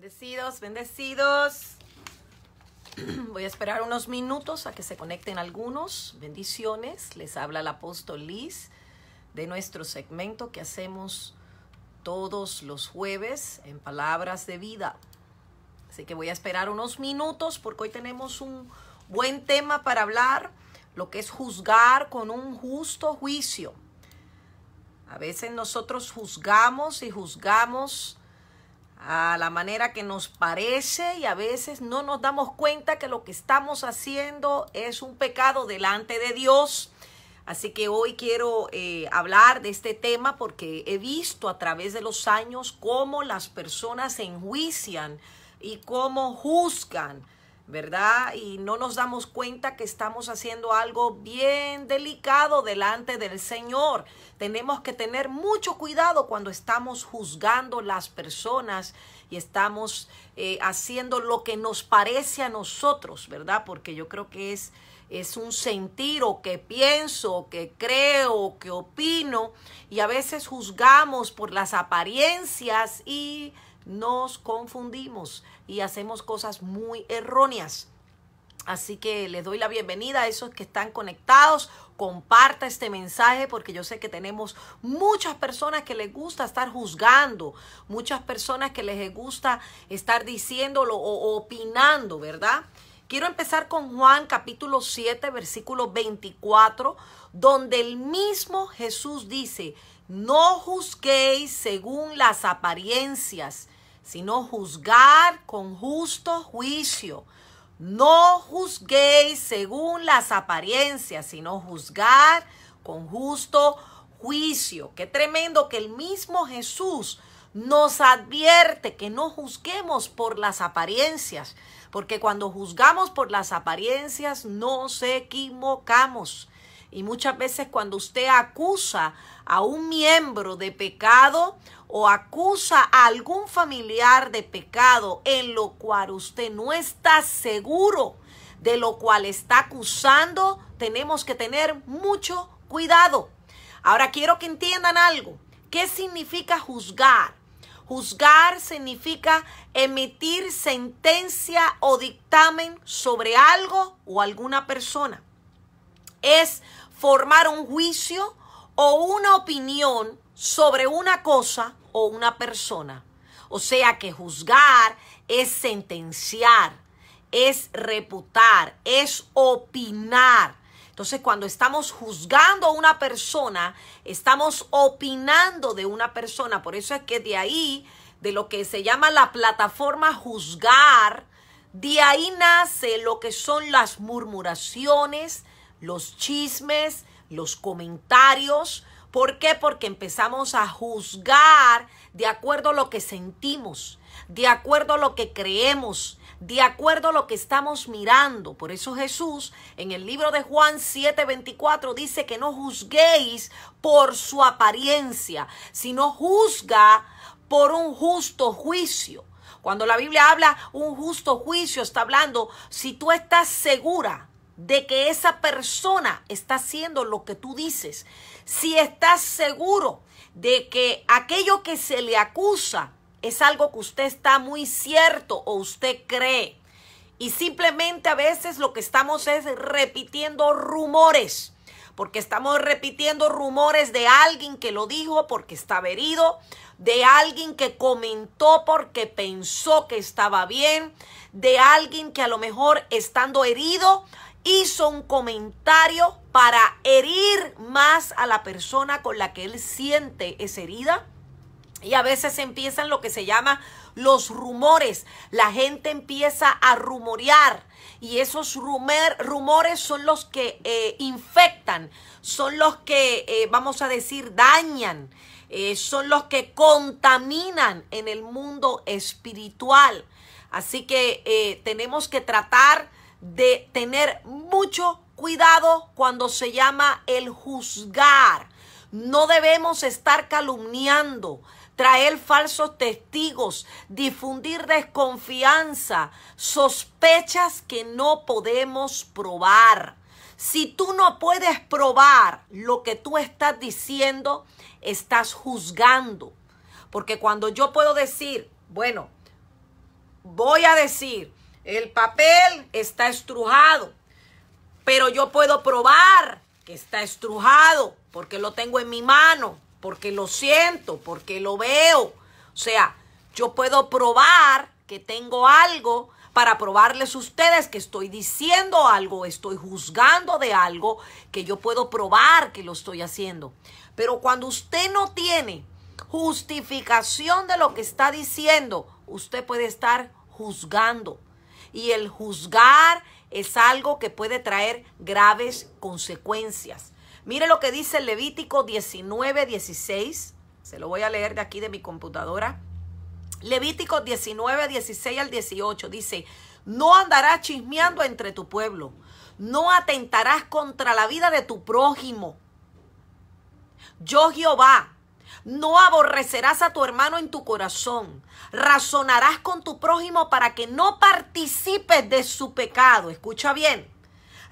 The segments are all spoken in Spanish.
Bendecidos, bendecidos. Voy a esperar unos minutos a que se conecten algunos. Bendiciones. Les habla el apóstol Liz de nuestro segmento que hacemos todos los jueves en Palabras de Vida. Así que voy a esperar unos minutos porque hoy tenemos un buen tema para hablar, lo que es juzgar con un justo juicio. A veces nosotros juzgamos a la manera que nos parece y a veces no nos damos cuenta que lo que estamos haciendo es un pecado delante de Dios. Así que hoy quiero hablar de este tema porque he visto a través de los años cómo las personas se enjuician y cómo juzgan, ¿verdad? Y no nos damos cuenta que estamos haciendo algo bien delicado delante del Señor. Tenemos que tener mucho cuidado cuando estamos juzgando las personas y estamos haciendo lo que nos parece a nosotros, ¿verdad? Porque yo creo que es un sentir o que pienso, o que creo, o que opino, y a veces juzgamos por las apariencias y nos confundimos y hacemos cosas muy erróneas. Así que les doy la bienvenida a esos que están conectados. Comparta este mensaje porque yo sé que tenemos muchas personas que les gusta estar juzgando, muchas personas que les gusta estar diciéndolo o opinando, ¿verdad? Quiero empezar con Juan capítulo 7, versículo 24, donde el mismo Jesús dice: no juzguéis según las apariencias, sino juzgar con justo juicio. No juzguéis según las apariencias, sino juzgar con justo juicio. Qué tremendo que el mismo Jesús nos advierte que no juzguemos por las apariencias, porque cuando juzgamos por las apariencias nos equivocamos. Y muchas veces cuando usted acusa a un miembro de pecado o acusa a algún familiar de pecado en lo cual usted no está seguro de lo cual está acusando, tenemos que tener mucho cuidado. Ahora quiero que entiendan algo. ¿Qué significa juzgar? Juzgar significa emitir sentencia o dictamen sobre algo o alguna persona. Es formar un juicio o una opinión sobre una cosa o una persona. O sea que juzgar es sentenciar, es reputar, es opinar. Entonces, cuando estamos juzgando a una persona, estamos opinando de una persona. Por eso es que de ahí, de lo que se llama la plataforma juzgar, de ahí nace lo que son las murmuraciones, los chismes, los comentarios. ¿Por qué? Porque empezamos a juzgar de acuerdo a lo que sentimos, de acuerdo a lo que creemos, de acuerdo a lo que estamos mirando. Por eso Jesús en el libro de Juan 7:24 dice que no juzguéis por su apariencia, sino juzga por un justo juicio. Cuando la Biblia habla un justo juicio, está hablando si tú estás segura de que esa persona está haciendo lo que tú dices, si estás seguro de que aquello que se le acusa es algo que usted está muy cierto o usted cree, y simplemente a veces lo que estamos es repitiendo rumores, porque estamos repitiendo rumores de alguien que lo dijo porque estaba herido, de alguien que comentó porque pensó que estaba bien, de alguien que a lo mejor estando herido hizo un comentario para herir más a la persona con la que él siente esa herida. Y a veces empiezan lo que se llama los rumores. La gente empieza a rumorear y esos rumores son los que infectan, son los que, vamos a decir, dañan, son los que contaminan en el mundo espiritual. Así que tenemos que tratar de tener mucho cuidado cuando se llama el juzgar. No debemos estar calumniando, traer falsos testigos, difundir desconfianza, sospechas que no podemos probar. Si tú no puedes probar lo que tú estás diciendo, estás juzgando. Porque cuando yo puedo decir, bueno, voy a decir, el papel está estrujado, pero yo puedo probar que está estrujado porque lo tengo en mi mano, porque lo siento, porque lo veo. O sea, yo puedo probar que tengo algo para probarles a ustedes que estoy diciendo algo, estoy juzgando de algo que yo puedo probar que lo estoy haciendo. Pero cuando usted no tiene justificación de lo que está diciendo, usted puede estar juzgando. Y el juzgar es algo que puede traer graves consecuencias. Mire lo que dice Levítico 19:16. Se lo voy a leer de aquí de mi computadora. Levítico 19:16 al 18 dice: no andarás chismeando entre tu pueblo, no atentarás contra la vida de tu prójimo. Yo Jehová. No aborrecerás a tu hermano en tu corazón. Razonarás con tu prójimo para que no participes de su pecado. Escucha bien.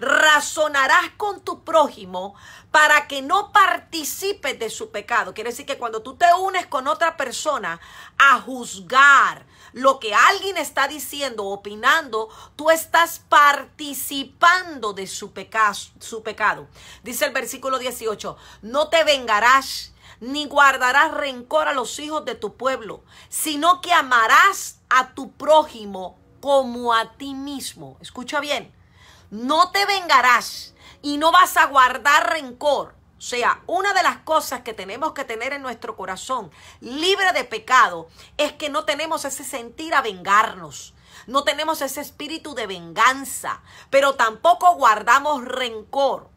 Razonarás con tu prójimo para que no participes de su pecado. Quiere decir que cuando tú te unes con otra persona a juzgar lo que alguien está diciendo, opinando, tú estás participando de su pecado. Dice el versículo 18, no te vengarás ni guardarás rencor a los hijos de tu pueblo, sino que amarás a tu prójimo como a ti mismo. Escucha bien, no te vengarás y no vas a guardar rencor. O sea, una de las cosas que tenemos que tener en nuestro corazón, libre de pecado, es que no tenemos ese sentir a vengarnos. No tenemos ese espíritu de venganza, pero tampoco guardamos rencor.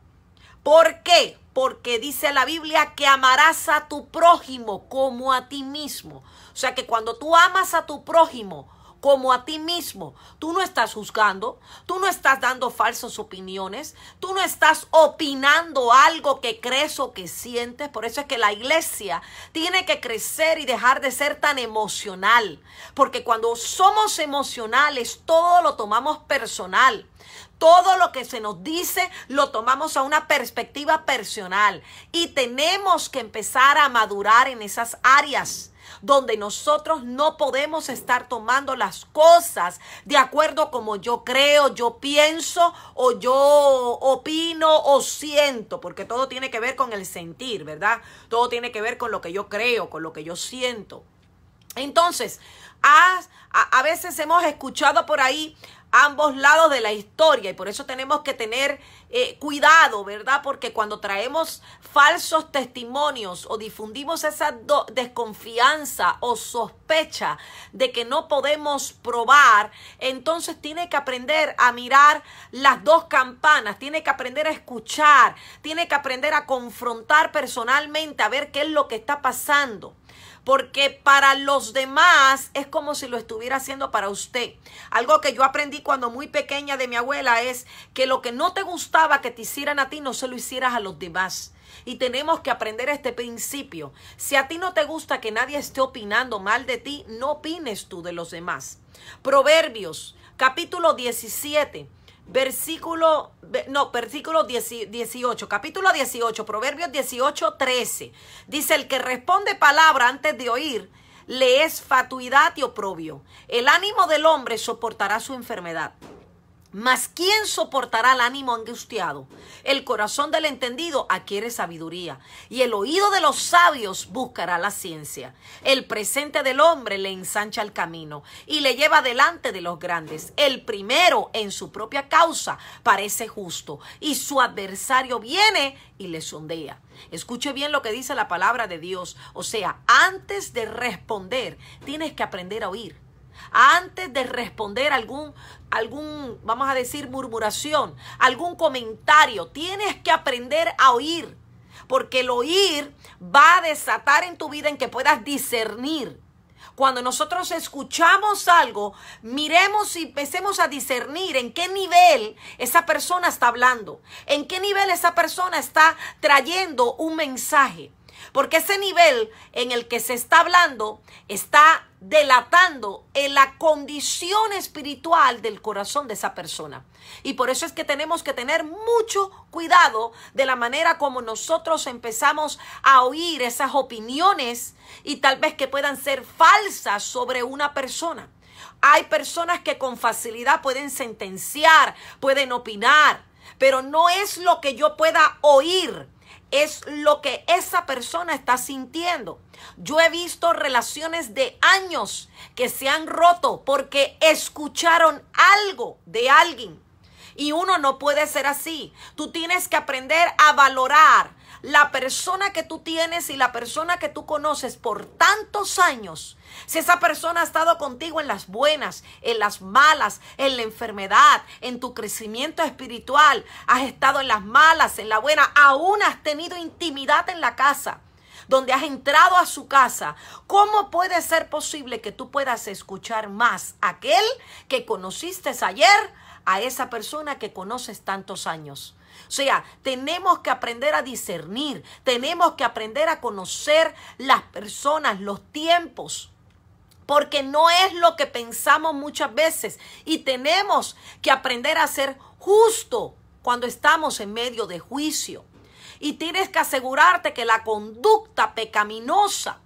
¿Por qué? Porque dice la Biblia que amarás a tu prójimo como a ti mismo. O sea que cuando tú amas a tu prójimo como a ti mismo, tú no estás juzgando, tú no estás dando falsas opiniones, tú no estás opinando algo que crees o que sientes. Por eso es que la iglesia tiene que crecer y dejar de ser tan emocional, porque cuando somos emocionales todo lo tomamos personal. Todo lo que se nos dice lo tomamos a una perspectiva personal y tenemos que empezar a madurar en esas áreas donde nosotros no podemos estar tomando las cosas de acuerdo como yo creo, yo pienso o yo opino o siento, porque todo tiene que ver con el sentir, ¿verdad? Todo tiene que ver con lo que yo creo, con lo que yo siento. Entonces, a veces hemos escuchado por ahí ambos lados de la historia y por eso tenemos que tener cuidado, ¿verdad? Porque cuando traemos falsos testimonios o difundimos esa desconfianza o sospecha de que no podemos probar, entonces tiene que aprender a mirar las dos campanas, tiene que aprender a escuchar, tiene que aprender a confrontar personalmente, a ver qué es lo que está pasando. Porque para los demás es como si lo estuviera haciendo para usted. Algo que yo aprendí cuando muy pequeña de mi abuela es que lo que no te gustaba que te hicieran a ti, no se lo hicieras a los demás. Y tenemos que aprender este principio. Si a ti no te gusta que nadie esté opinando mal de ti, no opines tú de los demás. Proverbios, capítulo 17. Versículo 18, capítulo 18, Proverbios 18:13. Dice: el que responde palabra antes de oír, le es fatuidad y oprobio. El ánimo del hombre soportará su enfermedad, mas ¿quién soportará el ánimo angustiado? El corazón del entendido adquiere sabiduría, y el oído de los sabios buscará la ciencia. El presente del hombre le ensancha el camino, y le lleva delante de los grandes. El primero en su propia causa parece justo, y su adversario viene y le sondea. Escuche bien lo que dice la palabra de Dios. O sea, antes de responder, tienes que aprender a oír. Antes de responder algún, vamos a decir, murmuración, algún comentario, tienes que aprender a oír, porque el oír va a desatar en tu vida en que puedas discernir. Cuando nosotros escuchamos algo, miremos y empecemos a discernir en qué nivel esa persona está hablando, en qué nivel esa persona está trayendo un mensaje. Porque ese nivel en el que se está hablando está delatando en la condición espiritual del corazón de esa persona. Y por eso es que tenemos que tener mucho cuidado de la manera como nosotros empezamos a oír esas opiniones y tal vez que puedan ser falsas sobre una persona. Hay personas que con facilidad pueden sentenciar, pueden opinar, pero no es lo que yo pueda oír, es lo que esa persona está sintiendo. Yo he visto relaciones de años que se han roto porque escucharon algo de alguien. Y uno no puede ser así. Tú tienes que aprender a valorar la persona que tú tienes y la persona que tú conoces por tantos años. Si esa persona ha estado contigo en las buenas, en las malas, en la enfermedad, en tu crecimiento espiritual, has estado en las malas, en la buena, aún has tenido intimidad en la casa, donde has entrado a su casa, ¿cómo puede ser posible que tú puedas escuchar más a aquel que conociste ayer a esa persona que conoces tantos años? O sea, tenemos que aprender a discernir, tenemos que aprender a conocer las personas, los tiempos, porque no es lo que pensamos muchas veces y tenemos que aprender a ser justo cuando estamos en medio de juicio. Y tienes que asegurarte que la conducta pecaminosa,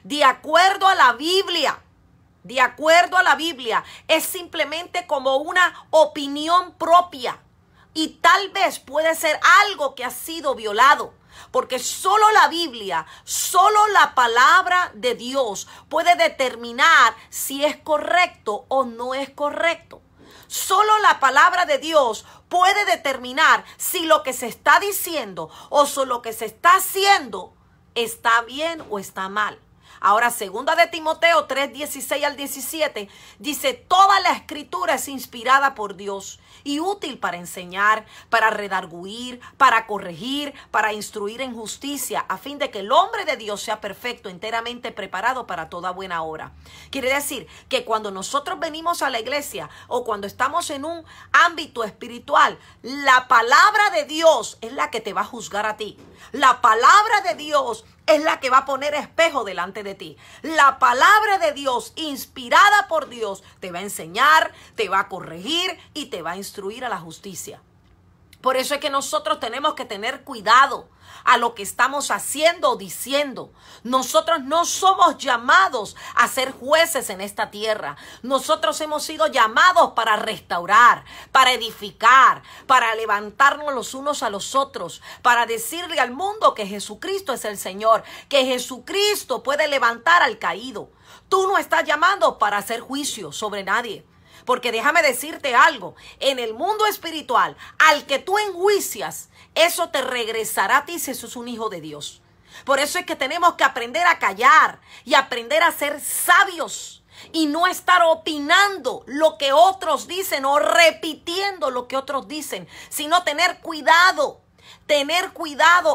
de acuerdo a la Biblia, es simplemente como una opinión propia. Y tal vez puede ser algo que ha sido violado. Porque solo la Biblia, solo la palabra de Dios puede determinar si es correcto o no es correcto. Solo la palabra de Dios puede determinar si lo que se está diciendo o si lo que se está haciendo está bien o está mal. Ahora, segunda de Timoteo 3:16 al 17, dice, toda la escritura es inspirada por Dios y útil para enseñar, para redarguir, para corregir, para instruir en justicia, a fin de que el hombre de Dios sea perfecto, enteramente preparado para toda buena obra. Quiere decir que cuando nosotros venimos a la iglesia o cuando estamos en un ámbito espiritual, la palabra de Dios es la que te va a juzgar a ti. La palabra de Dios es la que va a poner espejo delante de ti. La palabra de Dios, inspirada por Dios, te va a enseñar, te va a corregir y te va a instruir a la justicia. Por eso es que nosotros tenemos que tener cuidado a lo que estamos haciendo o diciendo. Nosotros no somos llamados a ser jueces en esta tierra. Nosotros hemos sido llamados para restaurar, para edificar, para levantarnos los unos a los otros, para decirle al mundo que Jesucristo es el Señor, que Jesucristo puede levantar al caído. Tú no estás llamado para hacer juicio sobre nadie. Porque déjame decirte algo, en el mundo espiritual, al que tú enjuicias, eso te regresará a ti si eso es un hijo de Dios. Por eso es que tenemos que aprender a callar y aprender a ser sabios y no estar opinando lo que otros dicen o repitiendo lo que otros dicen, sino tener cuidado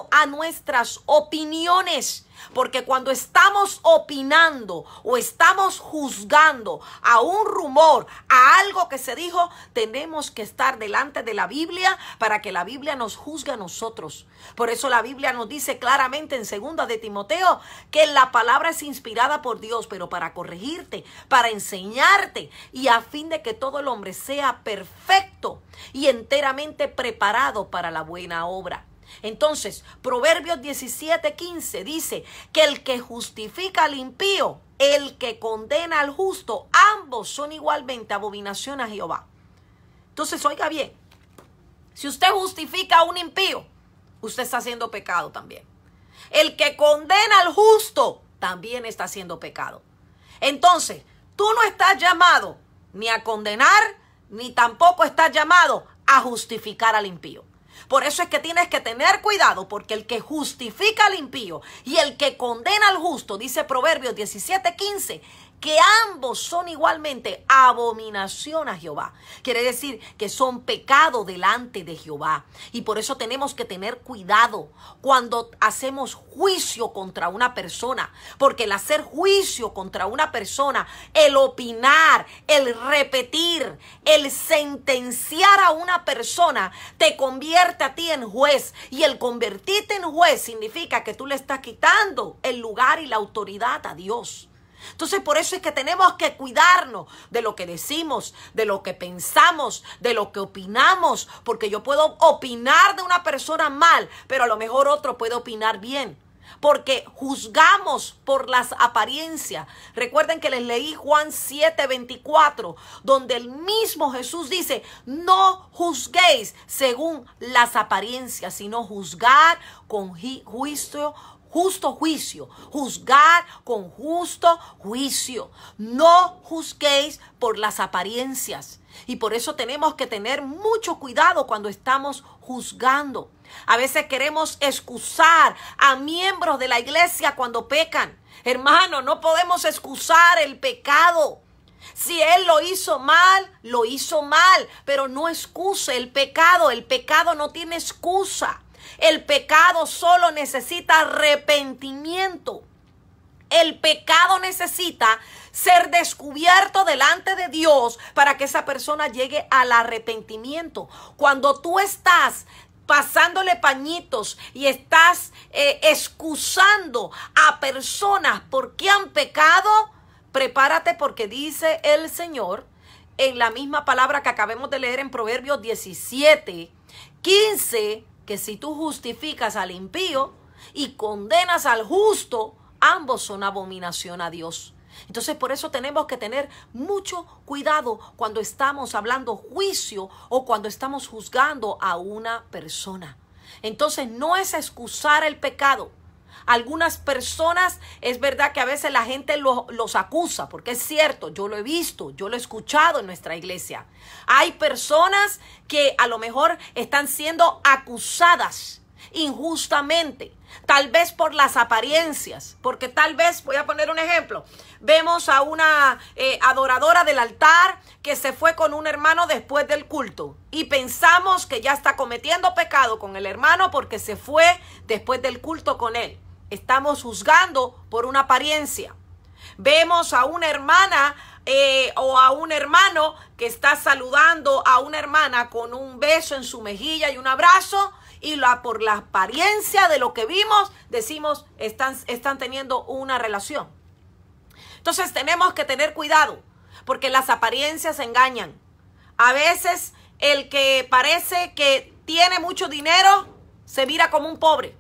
a nuestras opiniones. Porque cuando estamos opinando o estamos juzgando a un rumor, a algo que se dijo, tenemos que estar delante de la Biblia para que la Biblia nos juzgue a nosotros. Por eso la Biblia nos dice claramente en 2 de Timoteo que la palabra es inspirada por Dios, pero para corregirte, para enseñarte y a fin de que todo el hombre sea perfecto y enteramente preparado para la buena obra. Entonces, Proverbios 17:15 dice que el que justifica al impío, el que condena al justo, ambos son igualmente abominación a Jehová. Entonces, oiga bien, si usted justifica a un impío, usted está haciendo pecado también. El que condena al justo, también está haciendo pecado. Entonces, tú no estás llamado ni a condenar, ni tampoco estás llamado a justificar al impío. Por eso es que tienes que tener cuidado, porque el que justifica al impío y el que condena al justo, dice Proverbios 17:15, que ambos son igualmente abominación a Jehová. Quiere decir que son pecado delante de Jehová. Y por eso tenemos que tener cuidado cuando hacemos juicio contra una persona. Porque el hacer juicio contra una persona, el opinar, el repetir, el sentenciar a una persona, te convierte a ti en juez. Y el convertirte en juez significa que tú le estás quitando el lugar y la autoridad a Dios. Entonces, por eso es que tenemos que cuidarnos de lo que decimos, de lo que pensamos, de lo que opinamos, porque yo puedo opinar de una persona mal, pero a lo mejor otro puede opinar bien. porque juzgamos por las apariencias. Recuerden que les leí Juan 7:24, donde el mismo Jesús dice, no juzguéis según las apariencias, sino juzgar con justo juicio, juzgar con justo juicio. No juzguéis por las apariencias. Y por eso tenemos que tener mucho cuidado cuando estamos juzgando. A veces queremos excusar a miembros de la iglesia cuando pecan. Hermano, no podemos excusar el pecado. Si él lo hizo mal, pero no excuse el pecado. El pecado no tiene excusa. El pecado solo necesita arrepentimiento. El pecado necesita ser descubierto delante de Dios para que esa persona llegue al arrepentimiento. Cuando tú estás pasándole pañitos y estás excusando a personas porque han pecado, prepárate, porque dice el Señor en la misma palabra que acabamos de leer en Proverbios 17:15, que si tú justificas al impío y condenas al justo, ambos son abominación a Dios. Entonces, por eso tenemos que tener mucho cuidado cuando estamos hablando juicio o cuando estamos juzgando a una persona. Entonces, no es excusar el pecado. Algunas personas, es verdad que a veces la gente los acusa, porque es cierto, yo lo he visto, yo lo he escuchado en nuestra iglesia. Hay personas que a lo mejor están siendo acusadas injustamente, tal vez por las apariencias, porque tal vez, voy a poner un ejemplo, vemos a una adoradora del altar que se fue con un hermano después del culto y pensamos que ya está cometiendo pecado con el hermano porque se fue después del culto con él. Estamos juzgando por una apariencia. Vemos a una hermana o a un hermano que está saludando a una hermana con un beso en su mejilla y un abrazo, y por la apariencia de lo que vimos, decimos, están teniendo una relación. Entonces tenemos que tener cuidado, porque las apariencias engañan. A veces el que parece que tiene mucho dinero se mira como un pobre.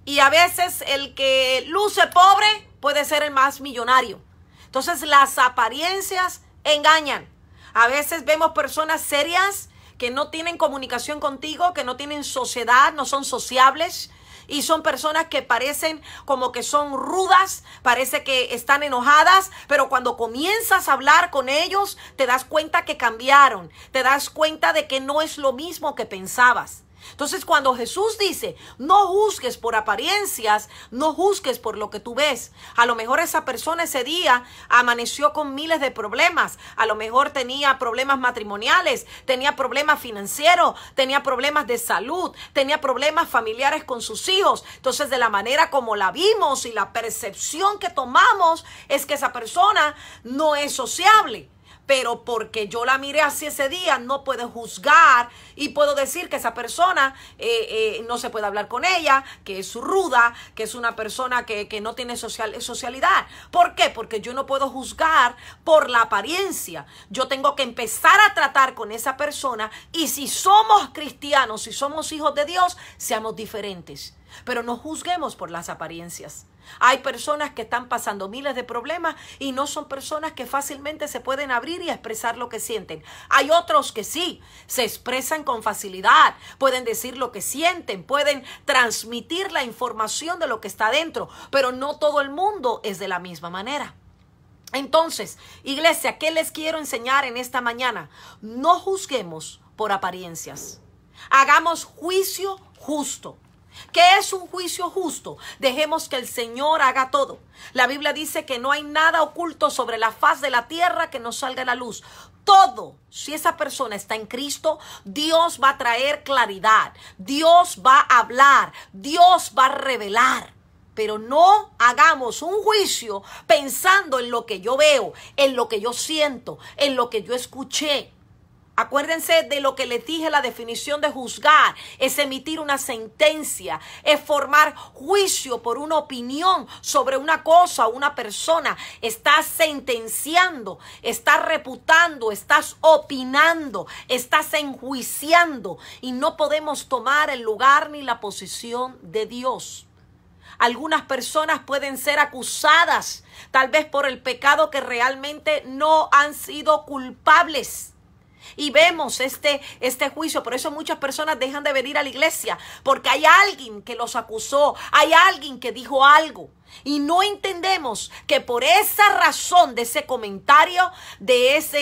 Y a veces el que luce pobre puede ser el más millonario. Entonces las apariencias engañan. A veces vemos personas serias que no tienen comunicación contigo, que no tienen sociedad, no son sociables, y son personas que parecen como que son rudas, parece que están enojadas, pero cuando comienzas a hablar con ellos, te das cuenta que cambiaron, te das cuenta de que no es lo mismo que pensabas. Entonces, cuando Jesús dice, no juzgues por apariencias, no juzgues por lo que tú ves. A lo mejor esa persona ese día amaneció con miles de problemas. A lo mejor tenía problemas matrimoniales, tenía problemas financieros, tenía problemas de salud, tenía problemas familiares con sus hijos. Entonces, de la manera como la vimos y la percepción que tomamos es que esa persona no es sociable. Pero porque yo la miré así ese día, no puedo juzgar y puedo decir que esa persona no se puede hablar con ella, que es ruda, que es una persona que no tiene socialidad. ¿Por qué? Porque yo no puedo juzgar por la apariencia. Yo tengo que empezar a tratar con esa persona, y si somos cristianos, si somos hijos de Dios, seamos diferentes. Pero no juzguemos por las apariencias. Hay personas que están pasando miles de problemas y no son personas que fácilmente se pueden abrir y expresar lo que sienten. Hay otros que sí, se expresan con facilidad, pueden decir lo que sienten, pueden transmitir la información de lo que está dentro, pero no todo el mundo es de la misma manera. Entonces, iglesia, ¿qué les quiero enseñar en esta mañana? No juzguemos por apariencias. Hagamos juicio justo. ¿Qué es un juicio justo? Dejemos que el Señor haga todo. La Biblia dice que no hay nada oculto sobre la faz de la tierra que no salga a la luz. Todo, si esa persona está en Cristo, Dios va a traer claridad. Dios va a hablar. Dios va a revelar. Pero no hagamos un juicio pensando en lo que yo veo, en lo que yo siento, en lo que yo escuché. Acuérdense de lo que les dije, la definición de juzgar es emitir una sentencia, es formar juicio por una opinión sobre una cosa o una persona. Estás sentenciando, estás reputando, estás opinando, estás enjuiciando, y no podemos tomar el lugar ni la posición de Dios. Algunas personas pueden ser acusadas, tal vez por el pecado que realmente no han sido culpables. Y vemos este juicio. Por eso muchas personas dejan de venir a la iglesia, porque hay alguien que los acusó, hay alguien que dijo algo. Y no entendemos que por esa razón de ese comentario, de esa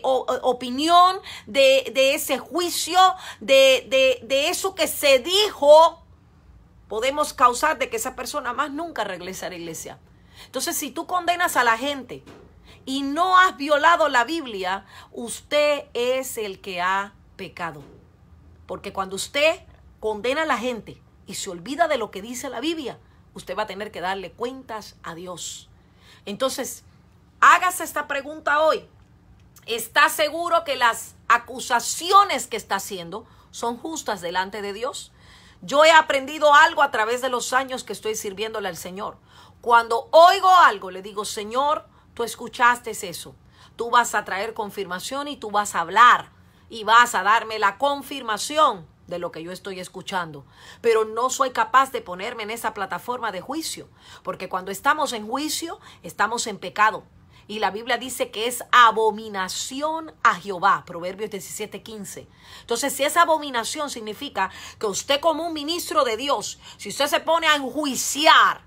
opinión, de ese juicio, de eso que se dijo, podemos causar de que esa persona más nunca regrese a la iglesia. Entonces, si tú condenas a la gente y no has violado la Biblia, usted es el que ha pecado. Porque cuando usted condena a la gente y se olvida de lo que dice la Biblia, usted va a tener que darle cuentas a Dios. Entonces, hágase esta pregunta hoy. ¿Está seguro que las acusaciones que está haciendo son justas delante de Dios? Yo he aprendido algo a través de los años que estoy sirviéndole al Señor. Cuando oigo algo, le digo, Señor, tú escuchaste eso. Tú vas a traer confirmación y tú vas a hablar y vas a darme la confirmación de lo que yo estoy escuchando. Pero no soy capaz de ponerme en esa plataforma de juicio, porque cuando estamos en juicio, estamos en pecado. Y la Biblia dice que es abominación a Jehová, Proverbios 17:15. Entonces, si esa abominación significa que usted como un ministro de Dios, si usted se pone a enjuiciar,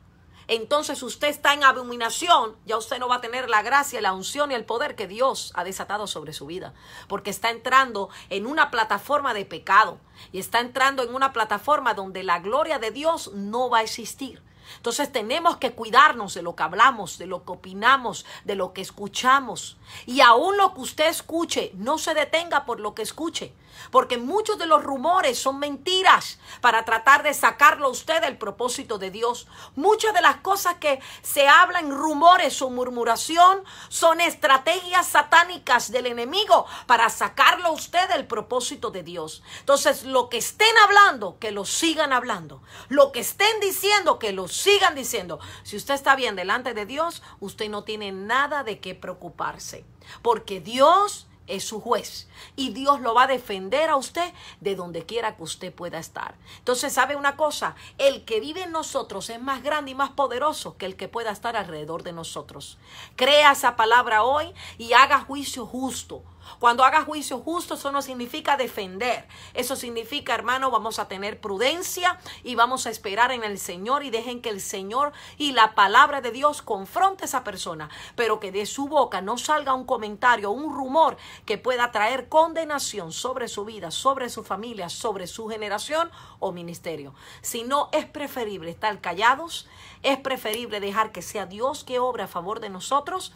entonces usted está en abominación, ya usted no va a tener la gracia, la unción y el poder que Dios ha desatado sobre su vida, porque está entrando en una plataforma de pecado y está entrando en una plataforma donde la gloria de Dios no va a existir. Entonces tenemos que cuidarnos de lo que hablamos, de lo que opinamos, de lo que escuchamos. Y aún lo que usted escuche, no se detenga por lo que escuche, porque muchos de los rumores son mentiras para tratar de sacarlo a usted del propósito de Dios. Muchas de las cosas que se hablan en rumores o murmuración son estrategias satánicas del enemigo para sacarlo a usted del propósito de Dios. Entonces, lo que estén hablando, que lo sigan hablando. Lo que estén diciendo, que lo sigan diciendo. Si usted está bien delante de Dios, usted no tiene nada de qué preocuparse, porque Dios es su juez y Dios lo va a defender a usted de donde quiera que usted pueda estar. Entonces, ¿sabe una cosa? El que vive en nosotros es más grande y más poderoso que el que pueda estar alrededor de nosotros. Crea esa palabra hoy y haga juicio justo. Cuando haga juicio justo, eso no significa defender. Eso significa, hermano, vamos a tener prudencia y vamos a esperar en el Señor y dejen que el Señor y la palabra de Dios confronte a esa persona, pero que de su boca no salga un comentario, un rumor que pueda traer condenación sobre su vida, sobre su familia, sobre su generación o ministerio. Si no, es preferible estar callados, es preferible dejar que sea Dios que obre a favor de nosotros,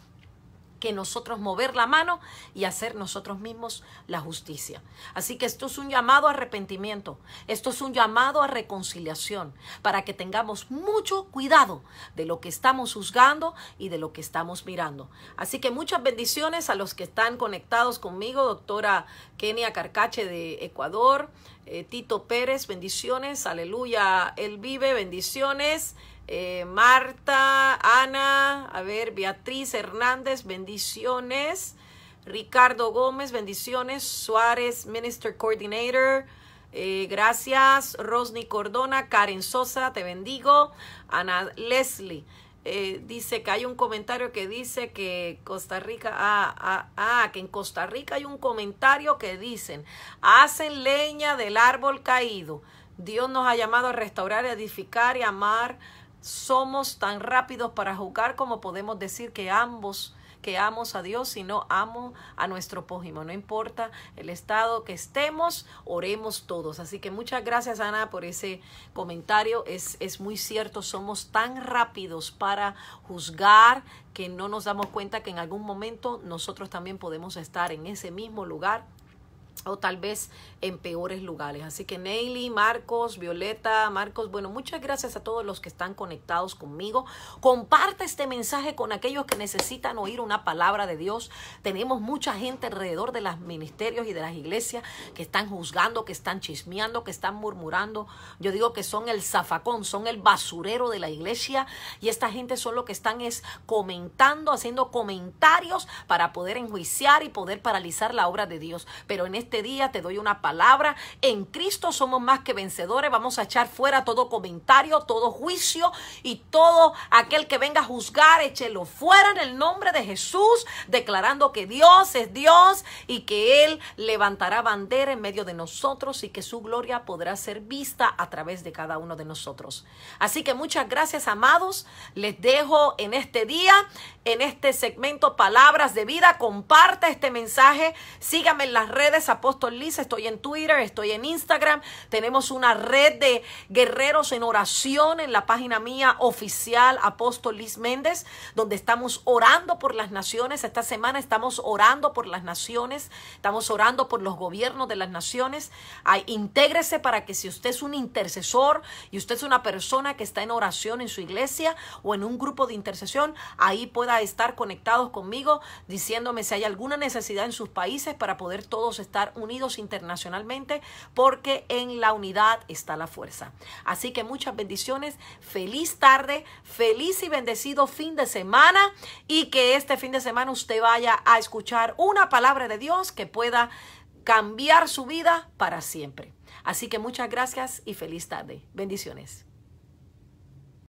que nosotros mover la mano y hacer nosotros mismos la justicia. Así que esto es un llamado a arrepentimiento, esto es un llamado a reconciliación, para que tengamos mucho cuidado de lo que estamos juzgando y de lo que estamos mirando. Así que muchas bendiciones a los que están conectados conmigo, doctora Kenia Carcache de Ecuador, Tito Pérez, bendiciones, aleluya, él vive, bendiciones. Marta, Ana, Beatriz Hernández, bendiciones. Ricardo Gómez, bendiciones. Suárez, Minister Coordinator, gracias. Rosny Cordona, Karen Sosa, te bendigo. Ana Leslie, dice que hay un comentario que dice que Costa Rica, que en Costa Rica hay un comentario que dicen, hacen leña del árbol caído. Dios nos ha llamado a restaurar, edificar y amar. Somos tan rápidos para juzgar como podemos decir que amos a Dios y no amo a nuestro prójimo. No importa el estado que estemos, oremos todos. Así que muchas gracias, Ana, por ese comentario. Es muy cierto, somos tan rápidos para juzgar que no nos damos cuenta que en algún momento nosotros también podemos estar en ese mismo lugar o tal vez en peores lugares. Así que Neily, Marcos, Violeta, Marcos, bueno, muchas gracias a todos los que están conectados conmigo. Comparte este mensaje con aquellos que necesitan oír una palabra de Dios. Tenemos mucha gente alrededor de los ministerios y de las iglesias que están juzgando, que están chismeando, que están murmurando. Yo digo que son el zafacón, son el basurero de la iglesia, y esta gente son lo que están es comentando, haciendo comentarios para poder enjuiciar y poder paralizar la obra de Dios. Pero en este este día te doy una palabra. En Cristo somos más que vencedores. Vamos a echar fuera todo comentario, todo juicio y todo aquel que venga a juzgar, échelo fuera en el nombre de Jesús, declarando que Dios es Dios y que Él levantará bandera en medio de nosotros y que su gloria podrá ser vista a través de cada uno de nosotros. Así que muchas gracias, amados. Les dejo en este día, en este segmento Palabras de Vida. Comparte este mensaje. Síganme en las redes, Apóstol Liz. Estoy en Twitter, estoy en Instagram. Tenemos una red de guerreros en oración en la página mía oficial, Apóstol Liz Méndez, donde estamos orando por las naciones. Esta semana estamos orando por las naciones. Estamos orando por los gobiernos de las naciones. Intégrese para que si usted es un intercesor y usted es una persona que está en oración en su iglesia o en un grupo de intercesión, ahí pueda estar conectados conmigo diciéndome si hay alguna necesidad en sus países para poder todos estar unidos internacionalmente, porque en la unidad está la fuerza. Así que muchas bendiciones, feliz tarde, feliz y bendecido fin de semana, y que este fin de semana usted vaya a escuchar una palabra de Dios que pueda cambiar su vida para siempre. Así que muchas gracias y feliz tarde. Bendiciones.